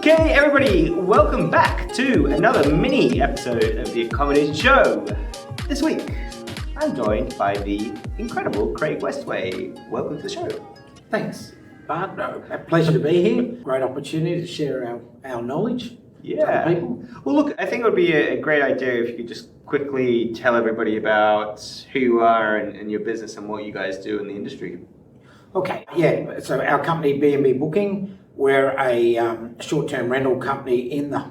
Okay, everybody, welcome back to another mini episode of the Accommodation Show. This week, I'm joined by the incredible Craig Westaway. Welcome to the show. Thanks, Bart. A pleasure to be here. Great opportunity to share our knowledge to other people. Well, look, I think it would be a great idea if you could just quickly tell everybody about who you are and your business and what you guys do in the industry. Okay, yeah. So our company, B&B Booking, we're a short-term rental company in the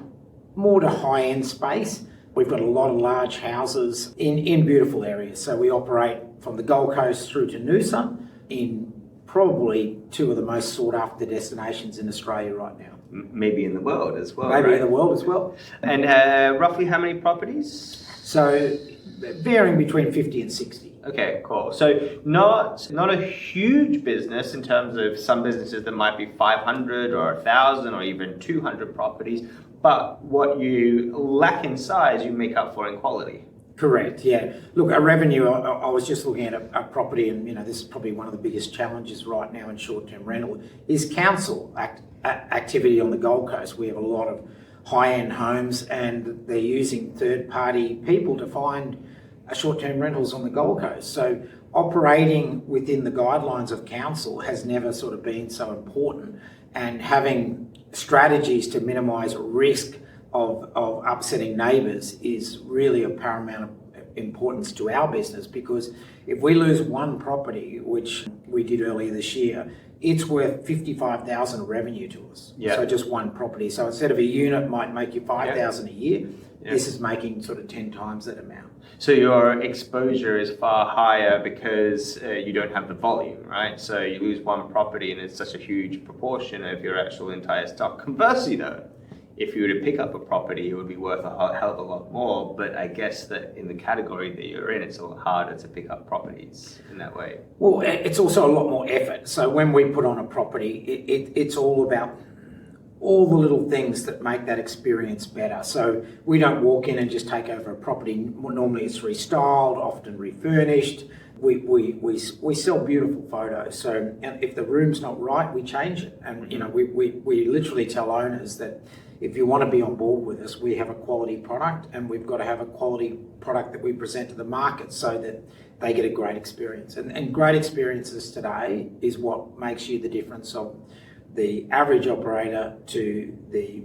more to high-end space. We've got a lot of large houses in beautiful areas. So we operate from the Gold Coast through to Noosa in probably two of the most sought-after destinations in Australia right now. Maybe in the world as well. Maybe right? in the world as well. And roughly how many properties? So varying between 50 and 60. Okay, cool. So not a huge business in terms of some businesses that might be 500 or 1,000 or even 200 properties, but what you lack in size, you make up for in quality. Correct, yeah. Look, our revenue, I was just looking at a property, and this is probably one of the biggest challenges right now in short-term rental, is council activity on the Gold Coast. We have a lot of high-end homes and they're using third-party people to find short-term rentals on the Gold Coast. So operating within the guidelines of council has never sort of been so important, and having strategies to minimise risk of upsetting neighbours is really of paramount importance to our business, because if we lose one property, which we did earlier this year, it's worth 55,000 revenue to us. Yeah. So just one property. So instead of a unit might make you 5,000 a year, this is making sort of 10 times that amount. So your exposure is far higher because you don't have the volume, right? So you lose one property and it's such a huge proportion of your actual entire stock. Conversely though, if you were to pick up a property, it would be worth a hell of a lot more. But I guess that in the category that you're in, it's a lot harder to pick up properties in that way. Well, it's also a lot more effort. So when we put on a property, it's all about all the little things that make that experience better. So we don't walk in and just take over a property. Normally it's restyled, often refurnished. We sell beautiful photos. So if the room's not right, we change it. And we literally tell owners that if you want to be on board with us, we have a quality product, and we've got to have a quality product that we present to the market so that they get a great experience. And great experiences today is what makes you the difference of the average operator to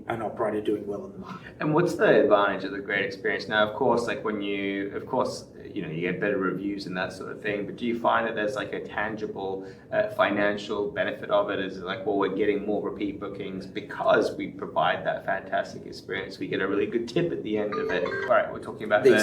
an operator doing well in the market. And what's the advantage of the great experience? Now, of course, you get better reviews and that sort of thing, but do you find that there's like a tangible financial benefit of it? Is it like, well, we're getting more repeat bookings because we provide that fantastic experience. We get a really good tip at the end of it. All right, we're talking about the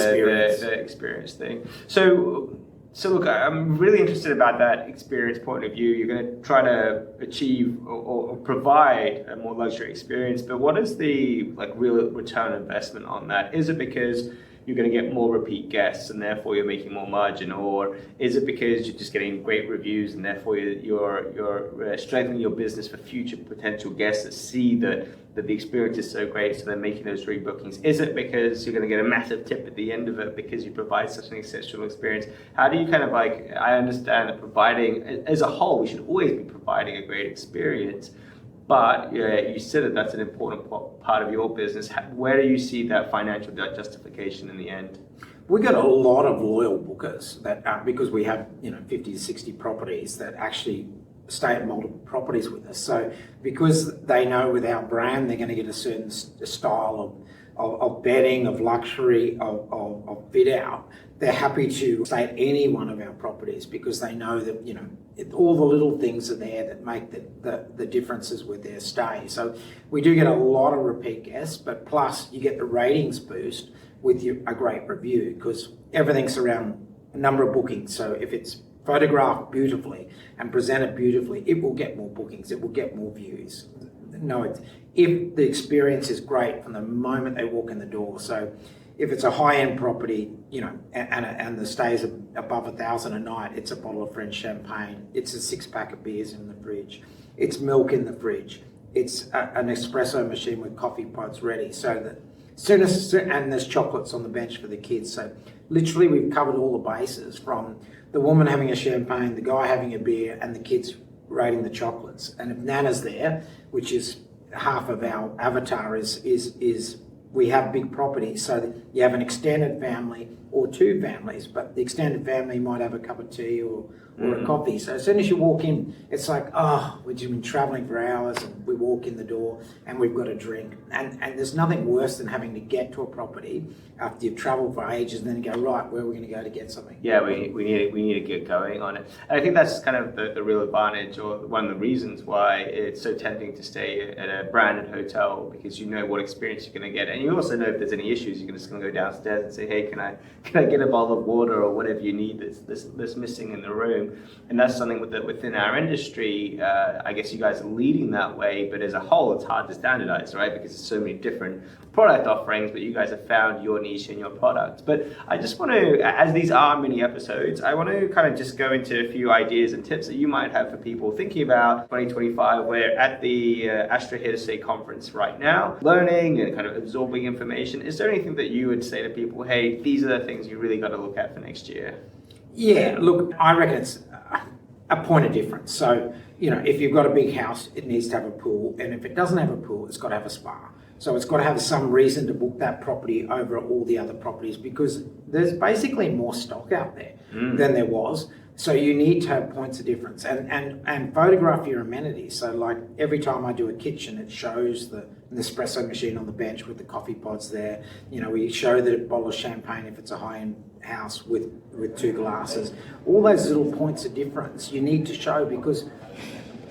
experience thing. So look, I'm really interested about that experience point of view. You're going to try to achieve or provide a more luxury experience, but what is the real return on investment on that? Is it because you're going to get more repeat guests and therefore you're making more margin, or is it because you're just getting great reviews and therefore you're strengthening your business for future potential guests that see that the experience is so great, so they're making those rebookings? Is it because you're going to get a massive tip at the end of it because you provide such an exceptional experience? How do you I understand that providing, as a whole, we should always be providing a great experience, but you said that that's an important part of your business. Where do you see that financial justification in the end? We got a lot of loyal bookers that because we have 50 to 60 properties that actually stay at multiple properties with us. So because they know with our brand they're going to get a certain style of bedding, of luxury, of fit out, they're happy to stay at any one of our properties because they know that all the little things are there that make the differences with their stay. So we do get a lot of repeat guests, but plus you get the ratings boost with a great review, because everything's around a number of bookings. So if it's photographed beautifully and presented beautifully, it will get more bookings, it will get more views. If the experience is great from the moment they walk in the door. So if it's a high-end property, and the stays above 1,000 a night, it's a bottle of French champagne, it's a 6-pack of beers in the fridge, it's milk in the fridge, it's an espresso machine with coffee pods ready, so that and there's chocolates on the bench for the kids. So literally we've covered all the bases, from the woman having a champagne, the guy having a beer, and the kids rating the chocolates. And if Nana's there, which is half of our avatar is we have big properties, so that you have an extended family or two families, but the extended family might have a cup of tea or a coffee. So as soon as you walk in, it's like, oh, we've been travelling for hours, and we walk in the door and we've got a drink. And there's nothing worse than having to get to a property after you've travelled for ages and then go, right, where are we going to go to get something? Yeah, we need to get going on it. And I think that's kind of the real advantage, or one of the reasons why it's so tempting to stay at a branded hotel, because you know what experience you're going to get, and you also know if there's any issues, you're just going to go downstairs and say, hey, can I get a bottle of water or whatever you need that's missing in the room. And that's something within our industry. I guess you guys are leading that way, but as a whole, it's hard to standardize, right? Because there's so many different product offerings, but you guys have found your niche in your product. But I just want to, as these are mini episodes, I want to kind of just go into a few ideas and tips that you might have for people thinking about 2025. We're at the Astra Here to Stay conference right now, learning and kind of absorbing information. Is there anything that you would say to people, hey, these are the things you really got to look at for next year? Yeah, look, I reckon it's a point of difference. So, if you've got a big house, it needs to have a pool. And if it doesn't have a pool, it's got to have a spa. So it's got to have some reason to book that property over all the other properties, because there's basically more stock out there than there was. So you need to have points of difference and photograph your amenities. So like every time I do a kitchen, it shows the espresso machine on the bench with the coffee pods there. We show the bottle of champagne if it's a high-end house with two glasses. All those little points of difference you need to show, because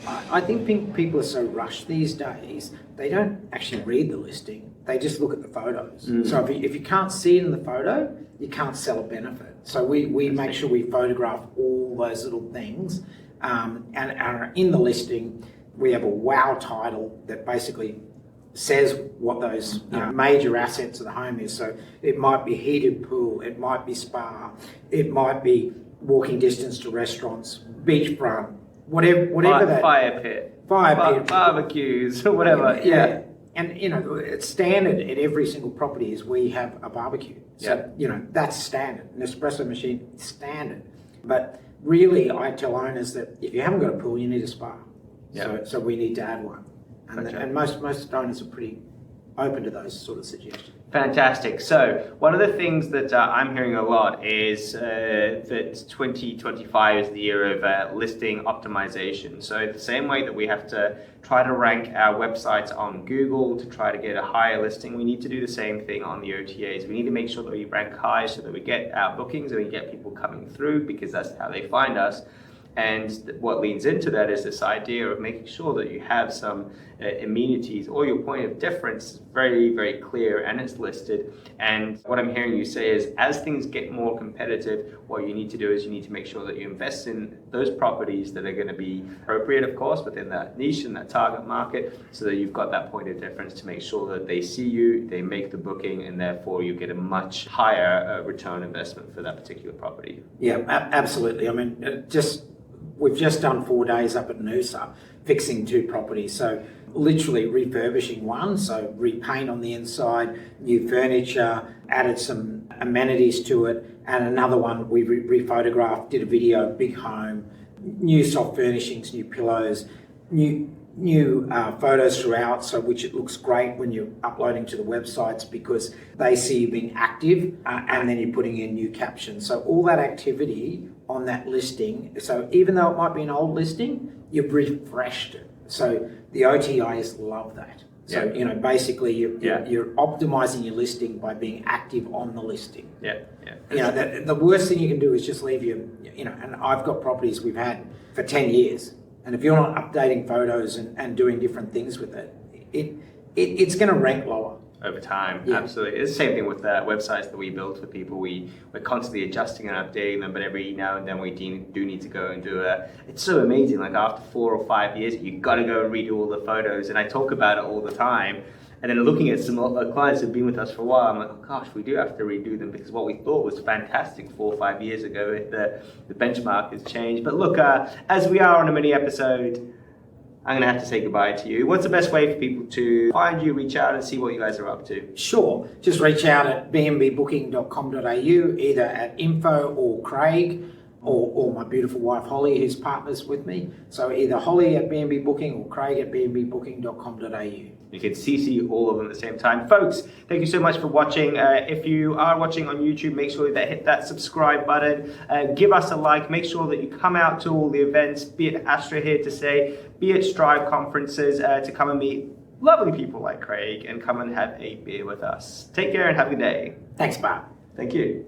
I think people are so rushed these days, they don't actually read the listing. They just look at the photos. So if you can't see it in the photo, you can't sell a benefit. So we make sure we photograph all those little things. And in the listing, we have a wow title that basically says what those major assets of the home is. So it might be heated pool, it might be spa, it might be walking distance to restaurants, beachfront, whatever that. Fire pit, barbecues, or whatever. Yeah. And it's standard at every single property is we have a barbecue. So that's standard. An espresso machine is standard. But really, I tell owners that if you haven't got a pool, you need a spa. So we need to add one. And most owners are pretty open to those sort of suggestions. Fantastic. So one of the things that I'm hearing a lot is that 2025 is the year of listing optimization. So the same way that we have to try to rank our websites on Google to try to get a higher listing, we need to do the same thing on the OTAs. We need to make sure that we rank high so that we get our bookings and we get people coming through, because that's how they find us. And what leans into that is this idea of making sure that you have some amenities, or your point of difference is very, very clear and it's listed. And what I'm hearing you say is, as things get more competitive, what you need to do is you need to make sure that you invest in those properties that are going to be appropriate, of course, within that niche and that target market, so that you've got that point of difference to make sure that they see you, they make the booking, and therefore you get a much higher return on investment for that particular property. Yeah, absolutely. I mean, we've just done 4 days up at Noosa fixing 2 properties. So literally refurbishing one, so repaint on the inside, new furniture, added some amenities to it, and another one we rephotographed, did a video, big home, new soft furnishings, new pillows, new photos throughout, so which it looks great when you're uploading to the websites, because they see you being active, and then you're putting in new captions. So all that activity on that listing, so even though it might be an old listing, you've refreshed it. So the OTAs love that. So basically you're optimizing your listing by being active on the listing. The worst thing you can do is just leave and I've got properties we've had for 10 years. And if you're not updating photos and doing different things with it, it's going to rank lower. Over time, absolutely. It's the same thing with the websites that we build for people. We're constantly adjusting and updating them, but every now and then we do need to go and do it's so amazing. Like after 4 or 5 years, you've got to go and redo all the photos. And I talk about it all the time. And then looking at some clients who've been with us for a while, I'm like, oh gosh, we do have to redo them, because what we thought was fantastic 4 or 5 years ago, the benchmark has changed. But look, as we are on a mini episode, I'm going to have to say goodbye to you. What's the best way for people to find you, reach out, and see what you guys are up to? Sure. Just reach out at BNB Booking.com.au, either at info or Craig, or my beautiful wife Holly, who's partners with me. So either Holly at BNB Booking or Craig at BNBBooking.com.au. You can CC all of them at the same time. Folks, thank you so much for watching. If you are watching on YouTube, make sure that hit that subscribe button. Give us a like. Make sure that you come out to all the events, be it Astra Here to Stay, be it Strive conferences, to come and meet lovely people like Craig and come and have a beer with us. Take care and have a good day. Thanks, Bart. Thank you.